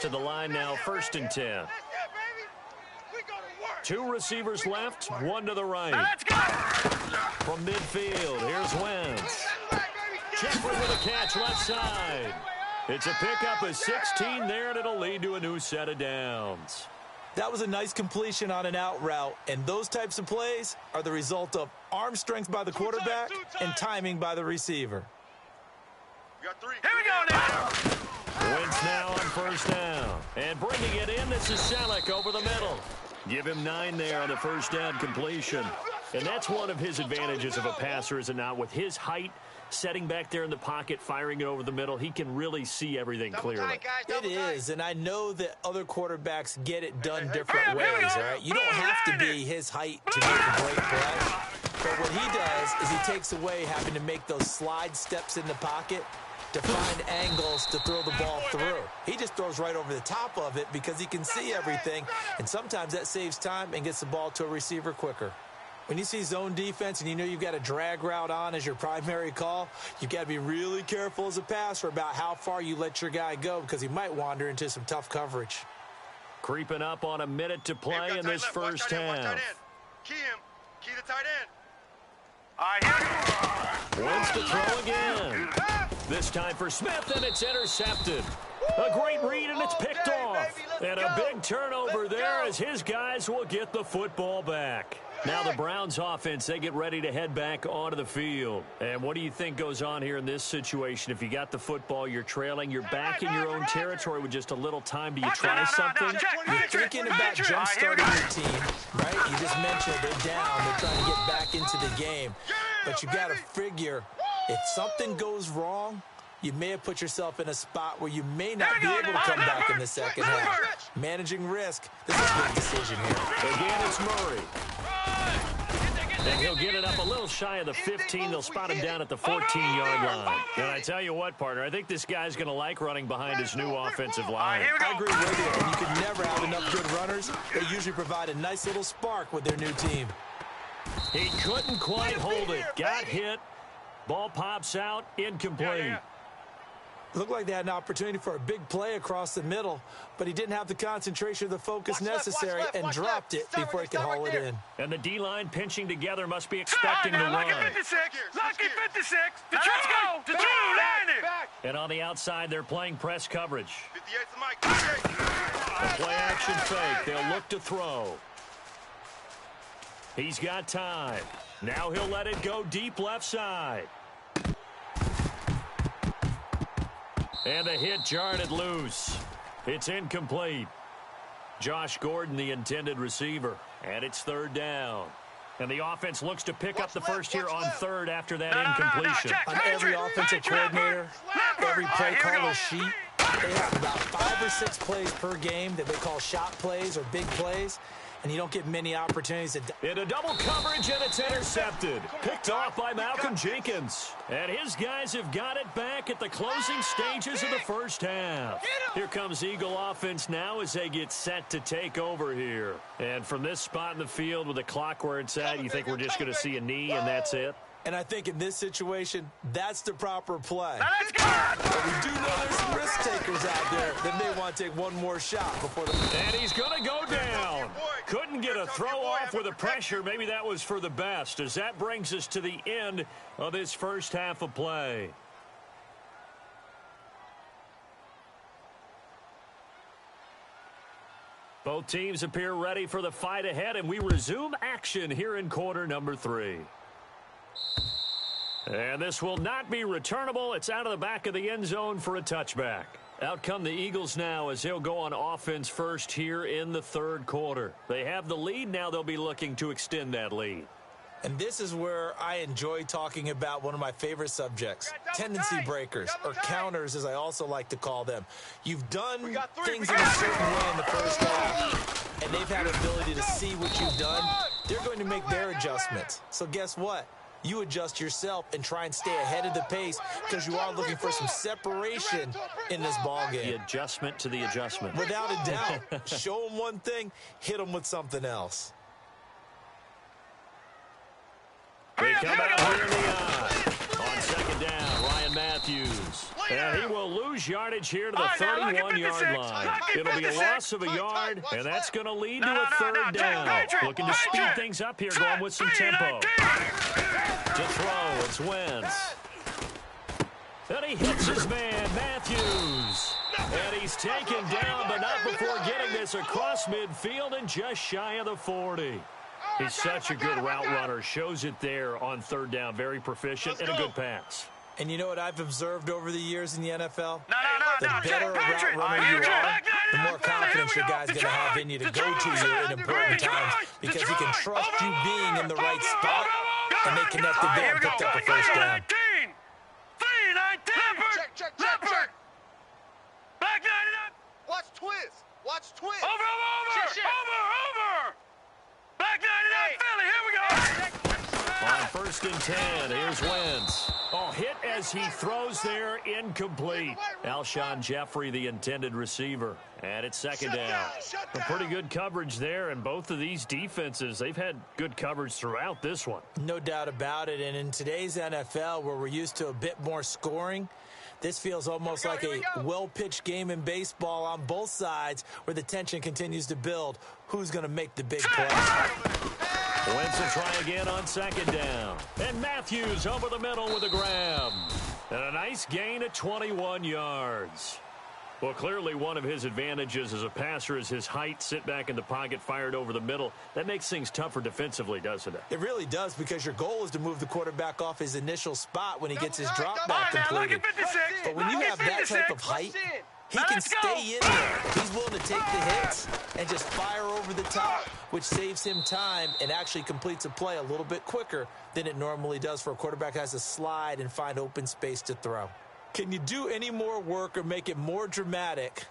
to the line now, 1st and 10. 2 receivers left, 1 to the right. Let's go! From midfield, here's Wentz. Jeffrey with a catch left side. It's a pickup of 16 there, and it'll lead to a new set of downs. That was a nice completion on an out route, and those types of plays are the result of arm strength by the quarterback and timing by the receiver. Here we go now. Wentz now on 1st down. And bringing it in, this is Selleck over the middle. Give him 9 there on the 1st down completion. And that's one of his advantages of a passer, is it not? With his height, setting back there in the pocket, firing it over the middle, he can really see everything clearly. It is, and I know that other quarterbacks get it done different ways, all right? You don't have to be his height to make a great play. But what he does is he takes away having to make those slide steps in the pocket to find angles to throw the ball through. He just throws right over the top of it because he can see everything, and sometimes that saves time and gets the ball to a receiver quicker. When you see zone defense and you know you've got a drag route on as your primary call, you've got to be really careful as a passer about how far you let your guy go because he might wander into some tough coverage. Creeping up on a minute to play in this first half. Key the tight end. All right, Wants to throw again. This time for Smith, and it's intercepted. A great read, and it's picked off. And a big turnover there as his guys will get the football back. Now the Browns offense, they get ready to head back onto the field. And what do you think goes on here in this situation? If you got the football, you're trailing, you're back in your own territory with just a little time. Do you try something? You're thinking about jump-starting your team, right? You just mentioned they're down. They're trying to get back into the game. But you got to figure, if something goes wrong, you may have put yourself in a spot where you may not be able to come back in the second half. Managing risk, this is a big decision here. Again, it's Murray. And he'll get it up a little shy of the 15. They'll spot him down at the 14-yard line. And I tell you what, partner, I think this guy's going to like running behind his new offensive line. I agree with you. And you can never have enough good runners. They usually provide a nice little spark with their new team. He couldn't quite hold it. Got hit. Ball pops out. Incomplete. Looked like they had an opportunity for a big play across the middle, but he didn't have the concentration or the focus necessary and dropped it before he could haul it in. And the D-line pinching together must be expecting to run. Lucky 56. Lucky 56. Let's go. The two landed. And on the outside, they're playing press coverage. 58's the mic. A play action fake. They'll look to throw. He's got time. Now he'll let it go deep left side. And the hit jarred it loose. It's incomplete. Josh Gordon, the intended receiver. And it's 3rd down. And the offense looks to pick up the first here on 3rd after that incompletion. On every offensive coordinator, every play caller sheet, they have about 5 or 6 plays per game that they call shot plays or big plays. And you don't get many opportunities. In a double coverage, and it's intercepted. Picked off by Malcolm Jenkins. And his guys have got it back at the closing stages of the first half. Here comes Eagle offense now as they get set to take over here. And from this spot in the field with the clock where it's at, you think we're just going to see a knee and that's it? And I think in this situation, that's the proper play. Let's go. But we do know there's some risk takers out there that may want to take one more shot before the... And he's going to go down. Couldn't get a throw off with the pressure. Maybe that was for the best, as that brings us to the end of this first half of play. Both teams appear ready for the fight ahead, and we resume action here in quarter number 3. And this will not be returnable. It's out of the back of the end zone for a touchback. Out come the Eagles now as they'll go on offense first here in the 3rd quarter. They have the lead. Now they'll be looking to extend that lead. And this is where I enjoy talking about one of my favorite subjects, tendency breakers, or counters as I also like to call them. You've done things in a certain way in the first half, and they've had an ability to see what you've done. They're going to make their adjustments. So guess what? You adjust yourself and try and stay ahead of the pace because you are looking for some separation in this ball game. The adjustment to the adjustment. Without a doubt. Show them one thing, hit them with something else. They come out here in the eye. On 2nd down, Ryan Matthews. Matthews. And he will lose yardage here to the 31-yard line. It'll be a loss of a yard, and that's going to lead to a third down. Looking to speed things up here, going with some tempo. To throw, it's Wentz. And he hits his man, Matthews. And he's taken down, but not before getting this across midfield and just shy of the 40. He's such a good route runner. Shows it there on third down. Very proficient and a good pass. And you know what I've observed over the years in the NFL? The better a route runner you are, the more confidence your guy's going to have in you to go to you in important times because he can trust you being in the right spot, and they connected there and picked up a first down. 3-19. Leopard. Back 99. Watch twist. Watch twist. Over. Back 99, Philly. Here we go. On 1st and 10, here's Wentz. Hit as he throws there, incomplete. Alshon Jeffrey, the intended receiver. And it's second down. A pretty good coverage there, and both of these defenses, they've had good coverage throughout this one. No doubt about it, and in today's NFL, where we're used to a bit more scoring, this feels almost like a well-pitched game in baseball on both sides where the tension continues to build. Who's going to make the big play? Wentz will try again on second down. And Matthews over the middle with a grab. And a nice gain at 21 yards. Well, clearly one of his advantages as a passer is his height. Sit back in the pocket, fired over the middle. That makes things tougher defensively, doesn't it? It really does, because your goal is to move the quarterback off his initial spot when he gets his drop back completed. But when you have that type of height, he can stay in there. He's willing to take the hits and just fire over the top, which saves him time and actually completes a play a little bit quicker than it normally does for a quarterback who has to slide and find open space to throw. Can you do any more work or make it more dramatic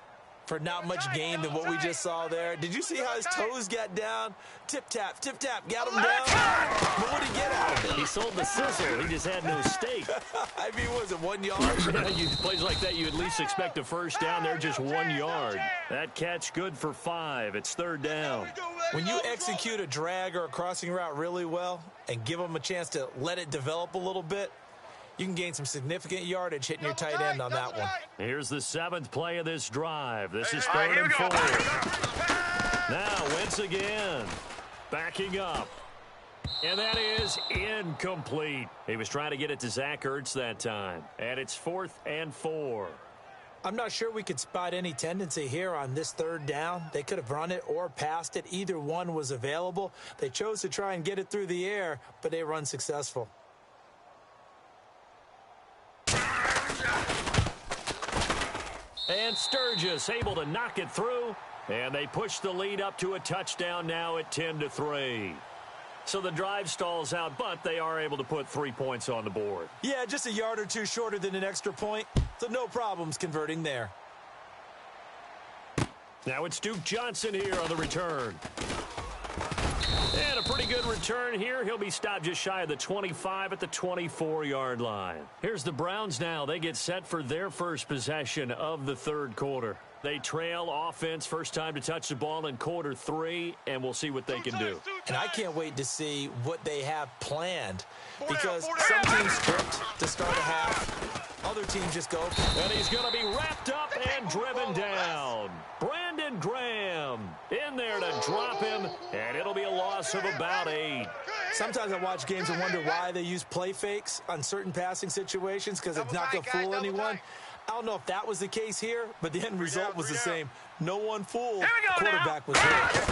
for not much gain than what we just saw there? Did you see how his toes got down? Tip-tap, got him down. But what did he get out of it? He sold the sizzle. He just had no steak. I mean, was it 1 yard? Plays like that, you at least expect a first down. They're just 1 yard. That catch good for 5. It's third down. When you execute a drag or a crossing route really well and give them a chance to let it develop a little bit, you can gain some significant yardage hitting your tight end on that one. Here's the 7th play of this drive. This is 3rd and 4. Now Wentz again. Backing up. And that is incomplete. He was trying to get it to Zach Ertz that time. And it's 4th and 4. I'm not sure we could spot any tendency here on this third down. They could have run it or passed it. Either one was available. They chose to try and get it through the air, but they were unsuccessful. And Sturgis able to knock it through. And they push the lead up to a touchdown now at 10-3. So the drive stalls out, but they are able to put 3 points on the board. Yeah, just a yard or two shorter than an extra point. So no problems converting there. Now it's Duke Johnson here on the return. And a pretty good return here. He'll be stopped just shy of the 25 at the 24-yard line. Here's the Browns now. They get set for their first possession of the third quarter. They trail offense, first time to touch the ball in quarter 3, and we'll see what they can do. And I can't wait to see what they have planned, because some teams script to start a half, other teams just go. And he's going to be wrapped up and driven down. Brandon Graham in there to drop him, and it'll be a loss of about 8. Sometimes I watch games and wonder why they use play fakes on certain passing situations, because it's not going to fool anyone. I don't know if that was the case here, but the end result was the same. No one fooled. Quarterback was hit.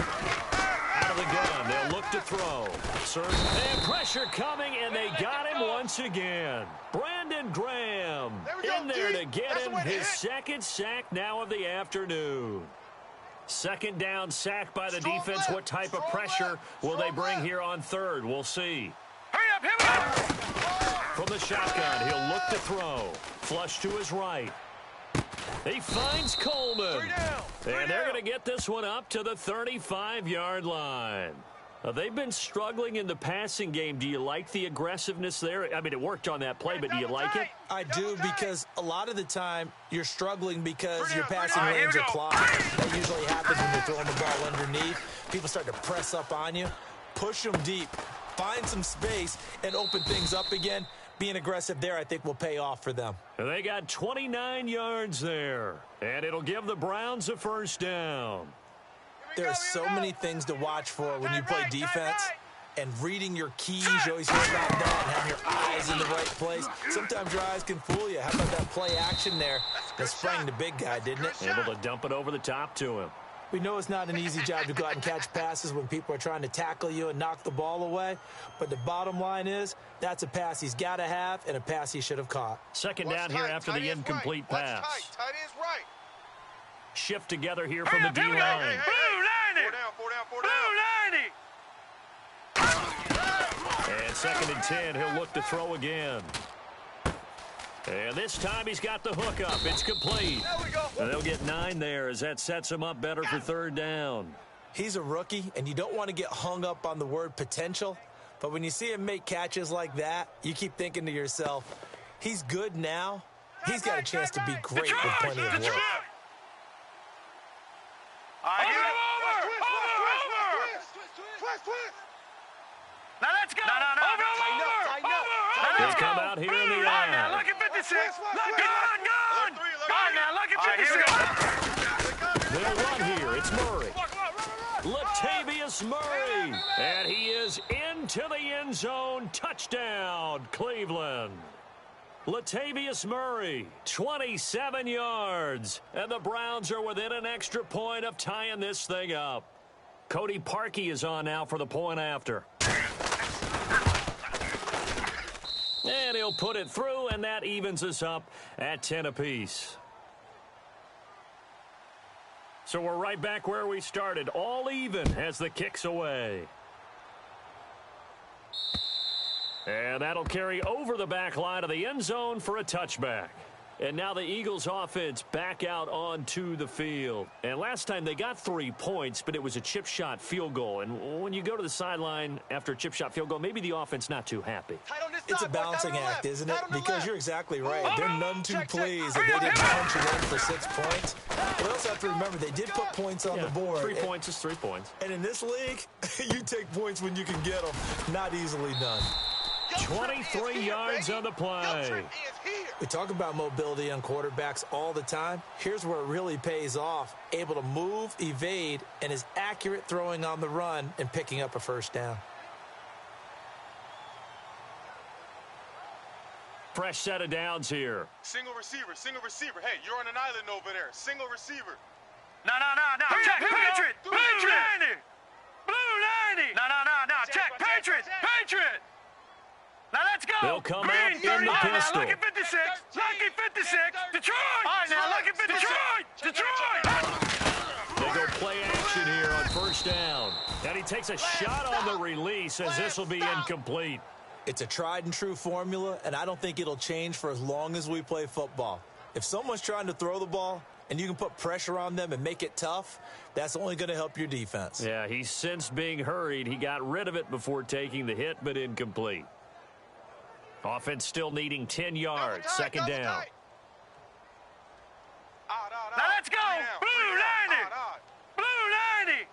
Out of the gun, they'll look to throw. And pressure coming, and they got him once again. Brandon Graham in there to get him his second sack now of the afternoon. Second down sack by the defense. What type of pressure will they bring here on third? We'll see. Hurry up, here we go. From the shotgun, he'll look to throw. Flush to his right. He finds Coleman. And they're going to get this one up to the 35-yard line. They've been struggling in the passing game. Do you like the aggressiveness there? I mean, it worked on that play, but do you like it? I do, because a lot of the time you're struggling because your passing lanes are clogged. That usually happens when you're throwing the ball underneath. People start to press up on you. Push them deep. Find some space and open things up again. Being aggressive there, I think, will pay off for them. They got 29 yards there, and it'll give the Browns a first down. There are so many things to watch for when you play defense, and reading your keys, you always hear about that, and having your eyes in the right place. Sometimes your eyes can fool you. How about that play action there that sprang the big guy, didn't it? Able to dump it over the top to him. We know it's not an easy job to go out and catch passes when people are trying to tackle you and knock the ball away, but the bottom line is that's a pass he's got to have and a pass he should have caught. Second down here after the incomplete pass. Tight end's right. Shift together here from the D-line. Blue 90. Blue 90. And 2nd and 10, he'll look to throw again. And this time he's got the hook up. It's complete. There we go. And they'll get 9 there as that sets him up better for 3rd down. He's a rookie, and you don't want to get hung up on the word potential, but when you see him make catches like that, you keep thinking to yourself, he's good now. He's got a chance to be great with plenty of work. Twist. Now let's go. Over. They come out here in the Now eye. look at 56. Gone. Now look at 56. They'll run here. It's Murray. Latavius Murray. And he is into the end zone. Touchdown, Cleveland. Latavius Murray, 27 yards. And the Browns are within an extra point of tying this thing up. Cody Parkey is on now for the point after. And he'll put it through, and that evens us up at 10 apiece. So we're right back where we started, all even as the kick's away. And that'll carry over the back line of the end zone for a touchback. And now the Eagles offense back out onto the field. And last time they got 3 points, but it was a chip shot field goal. And when you go to the sideline after a chip shot field goal, maybe the offense not too happy. It's a balancing act, isn't it? Because you're exactly right. They're none too pleased that they didn't punch it in for 6 points. But we also have to remember they did put points on the board. 3 points is 3 points. And in this league, you take points when you can get them. Not easily done. 23 yards on the play. We talk about mobility on quarterbacks all the time. Here's where it really pays off. Able to move, evade, and is accurate throwing on the run and picking up a first down. Fresh set of downs here. Single receiver. Hey, you're on an island over there. Single receiver. No. Check, Patriot. Blue 90. Blue 90. No. Check, Patriot. Now let's go. They'll come out in the pistol. Now look at 56. Lucky 56. Detroit. All right, now look at 56. Detroit. They go play action here on first down. And he takes a shot on the release as this will be incomplete. It's a tried and true formula, and I don't think it'll change for as long as we play football. If someone's trying to throw the ball and you can put pressure on them and make it tough, that's only going to help your defense. Yeah, he's since being hurried. He got rid of it before taking the hit, but incomplete. Offense still needing 10 yards. Second down. Now let's go. Blue 90.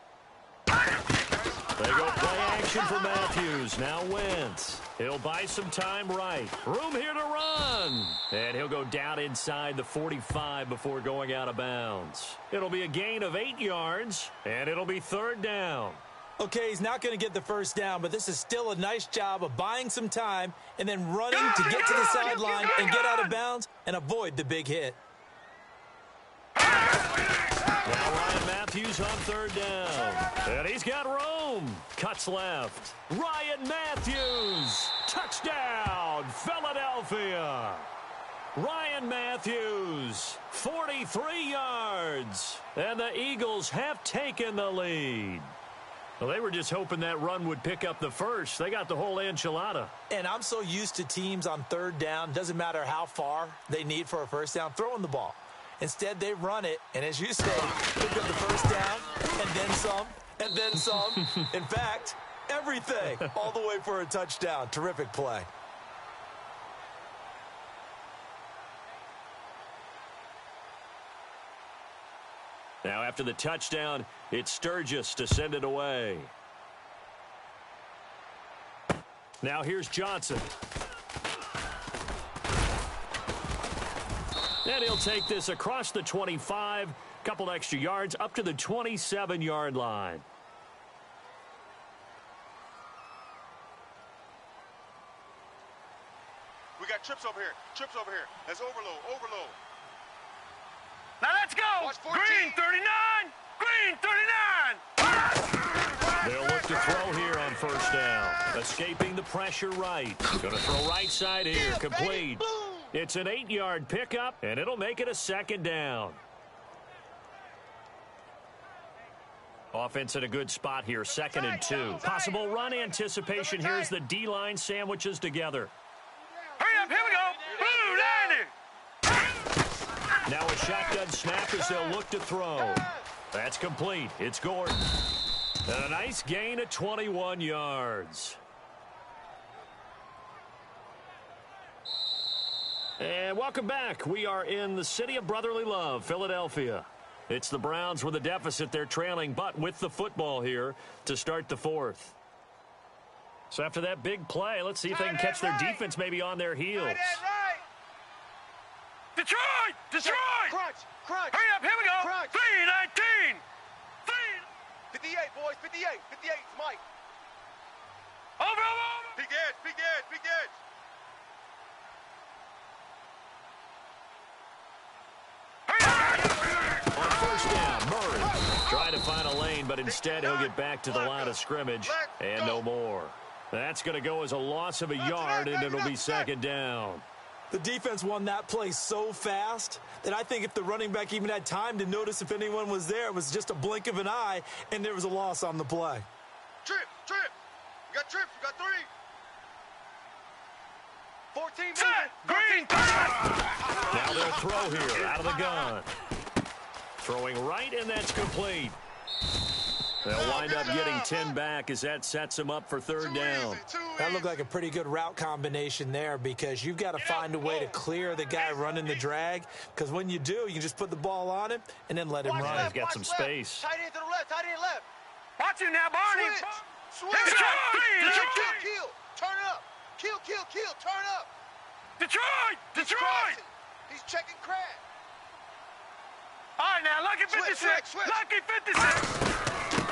They go play action for Matthews. Now Wentz. He'll buy some time right. Room here to run. And he'll go down inside the 45 before going out of bounds. It'll be a gain of 8 yards, and it'll be 3rd down. Okay, he's not going to get the first down, but this is still a nice job of buying some time and then running to get to the sideline and get out of bounds and avoid the big hit. Now Ryan Matthews on 3rd down. And he's got room. Cuts left. Ryan Matthews. Touchdown, Philadelphia. Ryan Matthews, 43 yards. And the Eagles have taken the lead. Well, they were just hoping that run would pick up the first. They got the whole enchilada. And I'm so used to teams on 3rd down, doesn't matter how far they need for a first down, throwing the ball. Instead, they run it, and as you say, pick up the first down, and then some, and then some. In fact, everything, all the way for a touchdown. Terrific play. Now, after the touchdown, it's Sturgis to send it away. Now, here's Johnson. And he'll take this across the 25, couple extra yards up to the 27-yard line. We got trips over here. Trips over here. That's overload. Overload. Now let's go. Watch 14. Green 39. Green 39. They'll look to throw here on first down. Escaping the pressure right. Going to throw right side here. Complete. It's an 8-yard pickup, and it'll make it a second down. Offense in a good spot here, 2nd and 2. Possible run anticipation here as the D-line sandwiches together. Hurry up, here we go. Blue, landing. Now a shotgun snap as they'll look to throw. That's complete. It's Gordon. And a nice gain of 21 yards. And welcome back. We are in the city of brotherly love, Philadelphia. It's the Browns with a deficit. They're trailing, but with the football here to start the 4th. So after that big play, let's see if they can catch their defense maybe on their heels. Detroit! Detroit! Crunch! Crunch! Hurry up, here we go. Crunch! 3-19. 58, boys. 58. 58. Mike. Over. Big edge. Big edge. Big edge. On first down, Murray trying to find a lane, but instead he'll get back to the line of scrimmage and no more. That's going to go as a loss of a yard, and it'll be second down. The defense won that play so fast that I think if the running back even had time to notice if anyone was there, it was just a blink of an eye, and there was a loss on the play. Trip. Trip. You got trips. You got 3. 14. Set. Green. Now they'll throw here out of the gun. Throwing right, and that's complete. They'll wind up getting 10 back as that sets them up for third down. That looked like a pretty good route combination there because you've got to find a way to clear the guy running the drag, because when you do, you can just put the ball on him and then let him run. He's got some space. Tight end to the left. Tight end left. Watch you now, Barney. Switch. Detroit! Kill. Turn up. Kill. Turn up. Detroit! He's crossing. He's checking crack. All right, now, lucky 56. Switch. Lucky 56.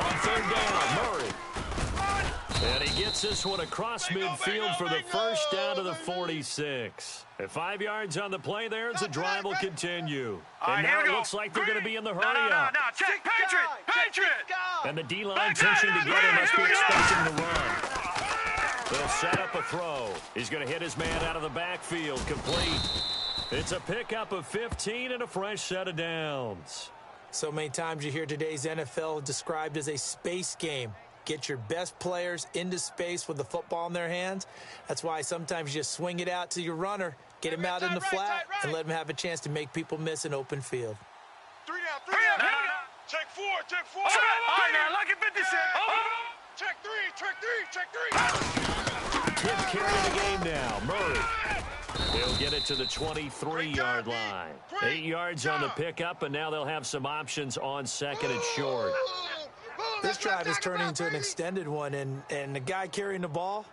On third down, Murray. And he gets this one across midfield for the first down to the 46. At 5 yards on the play there as the drive will continue. And now it looks like they're going to be in the hurry up. No. Check. Patriot. And the D-line tension together must be expecting the run. They'll set up a throw. He's going to hit his man out of the backfield. Complete. It's a pickup of 15 and a fresh set of downs. So many times you hear today's NFL described as a space game. Get your best players into space with the football in their hands. That's why sometimes you just swing it out to your runner, get him out in the flat, and let him have a chance to make people miss an open field. 3 down. No. Check 4. All right, now, lucky 56. Check 3. Tip carry the game now. Murray. He'll get it to the 23-yard line. 8 yards on the pickup, and now they'll have some options on second and short. This drive is turning into an extended one, and the guy carrying the ball,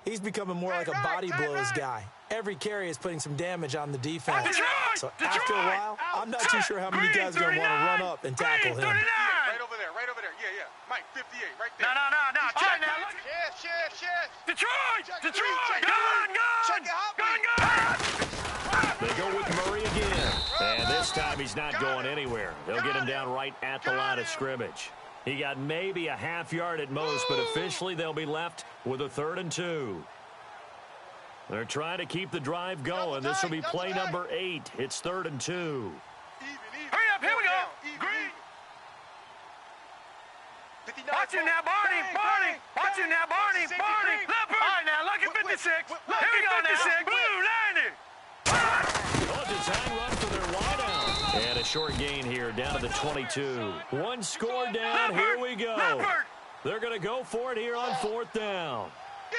he's becoming more like a body blows guy. Every carry is putting some damage on the defense. So after a while, I'm not too sure how many guys are going to want to run up and tackle him. Right over there. Yeah. Mike, 58, right there. No. Check now. Yes. Detroit! Check Gun! They go with Murray again. And this time he's not going anywhere. They'll get him down right at the line of scrimmage. He got maybe a half yard at most, but officially they'll be left with a 3rd and 2. They're trying to keep the drive going. This will be play number 8. It's 3rd and 2. Even. Hurry up, here we go. Green. Watch you now, Barney. Watch you now, Barney. Leopard. All right, now, lucky 56. Here we go now. Blue, landing. Oh, design run for their wideout. And a short gain here down to the 22. One score down. Here we go. They're going to go for it here on 4th down.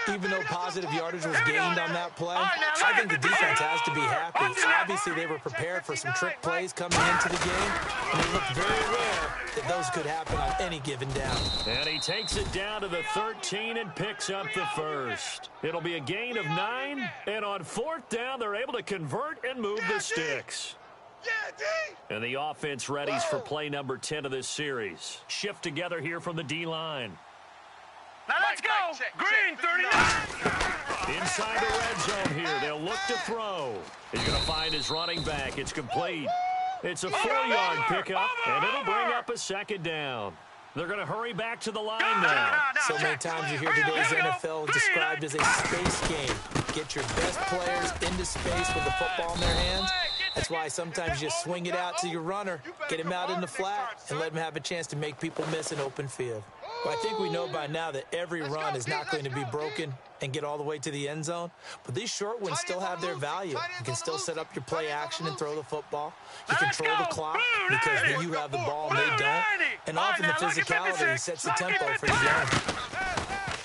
Even though positive yardage was gained on that play, I think the defense has to be happy. Obviously, they were prepared for some trick plays coming into the game, and it looked very rare that those could happen on any given down. And he takes it down to the 13 and picks up the first. It'll be a gain of 9, and on 4th down, they're able to convert and move the sticks. And the offense readies for play number 10 of this series. Shift together here from the D-line. Now let's go. Green, 39. Inside the red zone here. They'll look to throw. He's going to find his running back. It's complete. It's a 4-yard pickup, and it'll bring up a second down. They're going to hurry back to the line now. So many times you hear today's NFL described as a space game. Get your best players into space with the football in their hands. That's why sometimes you just swing it out to your runner, get him out in the flat, and let him have a chance to make people miss an open field. Well, I think we know by now that every run is not going to be broken and get all the way to the end zone. But these short ones still have their value. You can still set up your play action and throw the football. You control the clock because then you have the ball and they don't. And often the physicality sets the tempo for the game.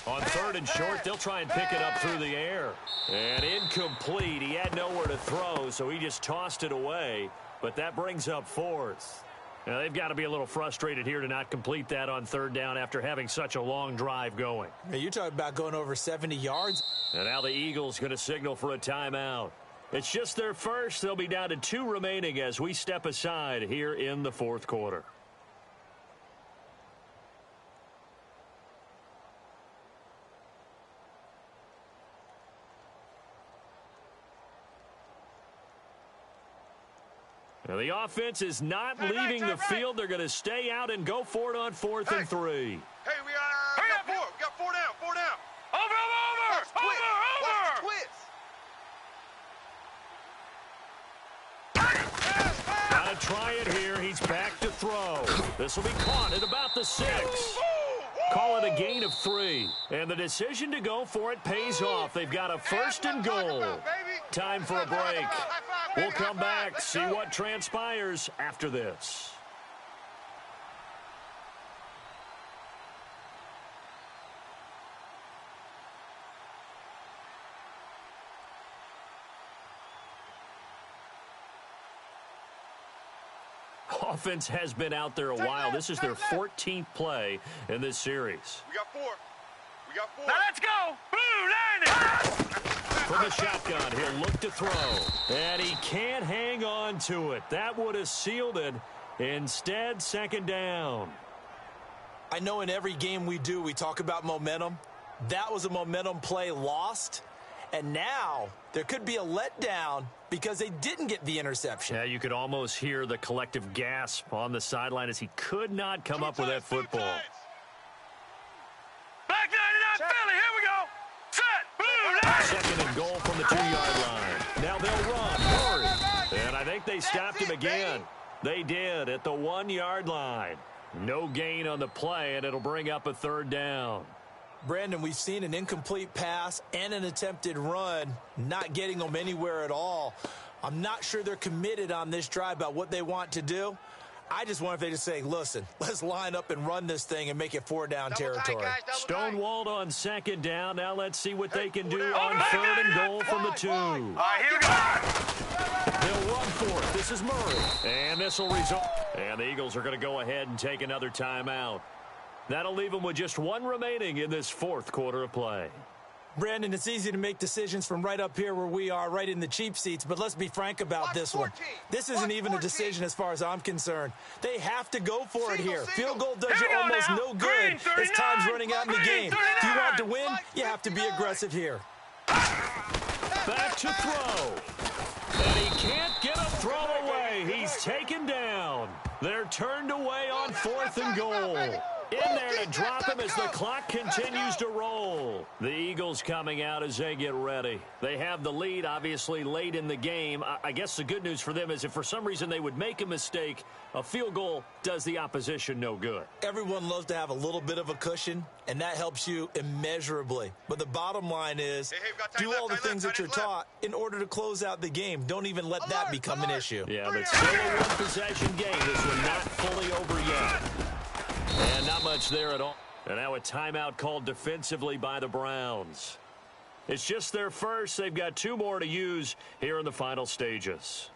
On 3rd and short, they'll try and pick it up through the air. And incomplete. He had nowhere to throw, so he just tossed it away. But that brings up 4th. Now, they've got to be a little frustrated here to not complete that on 3rd down after having such a long drive going. You're talking about going over 70 yards. And now the Eagles going to signal for a timeout. It's just their first. They'll be down to 2 remaining as we step aside here in the 4th quarter. Now the offense is not leaving the field. They're going to stay out and go for it on 4th and 3. Hey, we got 4. We got 4 down. 4 down. Over. Watch the twist. Gotta try it here. He's back to throw. This will be caught at about the 6. Call it a gain of 3. And the decision to go for it pays off. They've got a 1st and goal. Time for a break. We'll come back, see what transpires after this. Offense has been out there a while. This is their 14th play in this series. We got 4. We got 4. Now let's go. Blue 90. From the shotgun, he'll look to throw. And he can't hang on to it. That would have sealed it. Instead, 2nd down. I know in every game we do, we talk about momentum. That was a momentum play lost. And now there could be a letdown because they didn't get the interception. Yeah, you could almost hear the collective gasp on the sideline as he could not come up with that football. Back 99 Philly. Here we go. Set. Blue 90. 2nd and goal from the 2-yard line. Now they'll run. Hurry. And I think they stopped him again. They did at the 1-yard line. No gain on the play, and it'll bring up a 3rd down. Brandon, we've seen an incomplete pass and an attempted run, not getting them anywhere at all. I'm not sure they're committed on this drive about what they want to do. I just wonder if they just say, listen, let's line up and run this thing and make it 4-down territory. Stonewalled on 2nd down. Now let's see what they can do on 3rd and goal from the 2. All right, here we go. They'll run for it. This is Murray. And this will result. And the Eagles are going to go ahead and take another timeout. That'll leave them with just 1 remaining in this 4th quarter of play. Brandon, it's easy to make decisions from right up here where we are, right in the cheap seats, but let's be frank about this one. This isn't even a decision as far as I'm concerned. They have to go for it here. Field goal does you almost no good as time's running out in the game. If you want to win, you have to be aggressive here. Back to throw. And he can't get a throw away. He's taken down. They're turned away on 4th and goal. In there to drop him as the clock continues to roll. The Eagles coming out as they get ready. They have the lead, obviously, late in the game. I guess the good news for them is if for some reason they would make a mistake, a field goal does the opposition no good. Everyone loves to have a little bit of a cushion, and that helps you immeasurably. But the bottom line is, do all the things that you're taught in order to close out the game. Don't even let that become an issue. Yeah, but still a one-possession game. This one not fully over yet. And not much there at all. And now a timeout called defensively by the Browns. It's just their first. They've got 2 more to use here in the final stages.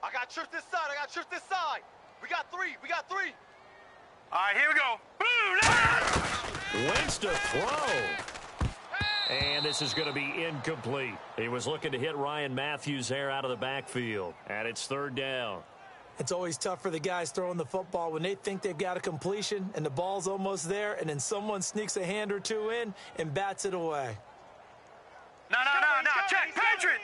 I got trips this side. I got trips this side. We got three. We got three. All right, here we go. Boom! Wentz to throw. And this is going to be incomplete. He was looking to hit Ryan Matthews there out of the backfield. And it's third down. It's always tough for the guys throwing the football when they think they've got a completion and the ball's almost there, and then someone sneaks a hand or two in and bats it away. No. Check. Patriot.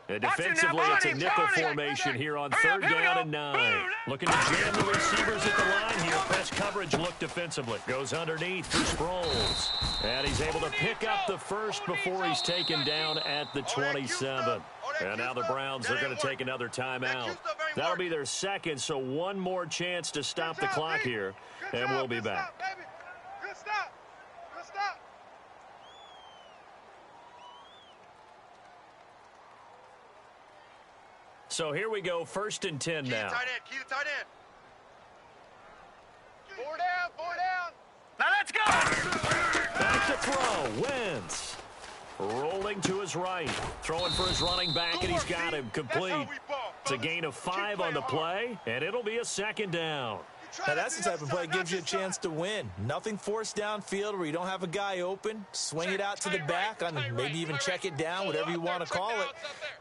And defensively, it's a nickel formation here on third down and 9. Looking to jam the receivers at the line here. Press coverage look defensively. Goes underneath for Sproles. And he's able to pick up the first before he's taken down at the 27. And now the Browns are going to take another timeout. That'll be their second, so one more chance to stop the clock here, and we'll be back. Good stop. So here we go, 1st and 10 now. Key to tight end. Four down. Now let's go. Back to throw. Wentz. Rolling to his right. Throwing for his running back, and he's got him complete. It's a gain of 5 on the play, and it'll be a 2nd down. Now, that's the type of play that gives you a chance to win. Nothing forced downfield where you don't have a guy open. Swing it out to the back, and maybe even check it down, whatever you want to call it.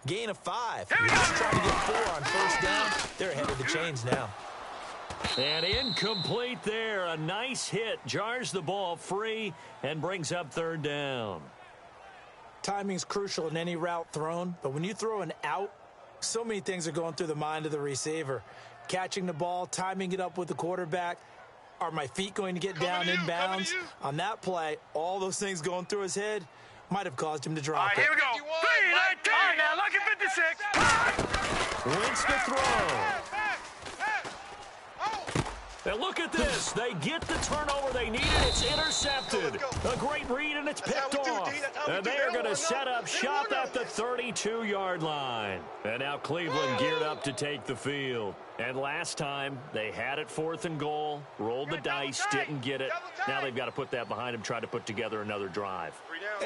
Gain of 5. You're just trying to get 4 on first down. They're ahead of the chains now. And incomplete there. A nice hit. Jars the ball free and brings up third down. Timing's crucial in any route thrown, but when you throw an out, so many things are going through the mind of the receiver. Catching the ball, timing it up with the quarterback. Are my feet going to get down inbounds? On that play, all those things going through his head might have caused him to drop All right, here we go. 3, 19. All right, now look at 56. Wentz to throw. And look at this. They get the turnover they needed. It's intercepted. A great read, and it's picked off. And they are going to set up shop at the 32-yard line. And now Cleveland geared up to take the field. And last time, they had it 4th and goal, rolled the dice, didn't get it. Now they've got to put that behind them, try to put together another drive.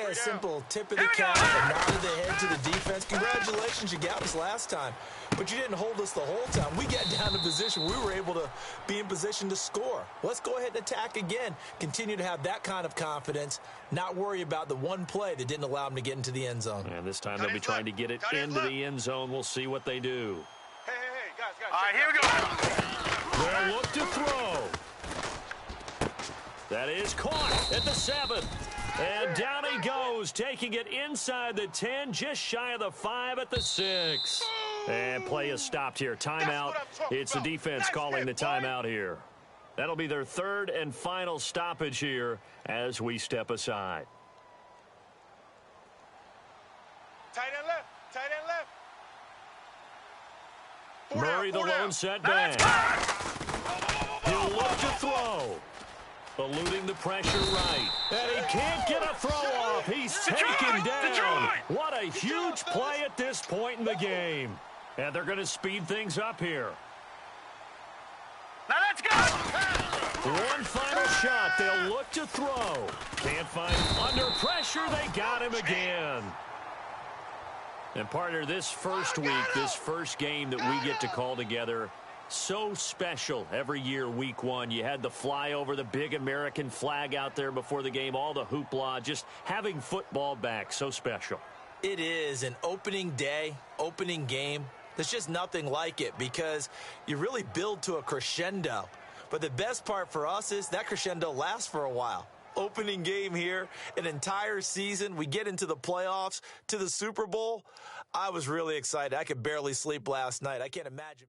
A simple tip of the cap, a nod of the head to the defense. Congratulations, you got us last time. But you didn't hold us the whole time. We got down to position. We were able to be in position to score. Let's go ahead and attack again. Continue to have that kind of confidence. Not worry about the one play that didn't allow them to get into the end zone. And this time they'll be trying to get it into the end zone. We'll see what they do. Hey, guys. All right, here we go. They'll look to throw. That is caught at the 7. And down he goes, taking it inside the 10, just shy of the 5 at the 6. And play is stopped here. Timeout. It's the defense calling the timeout here. That'll be their 3rd and final stoppage here as we step aside. Tight end left. Murray, the lone setback. He'll look to throw. Eluding the pressure right. And he can't get a throw off. He's taken down. What a huge play at this point in the game. And they're going to speed things up here. Now let's go. One final shot. They'll look to throw. Can't find under pressure. They got him again. And partner, this first week, this first game that we get to call together, so special every year, week 1. You had the flyover, the big American flag out there before the game, all the hoopla, just having football back, so special. It is an opening day, opening game. There's just nothing like it because you really build to a crescendo. But the best part for us is that crescendo lasts for a while. Opening game here, an entire season. We get into the playoffs, to the Super Bowl. I was really excited. I could barely sleep last night. I can't imagine.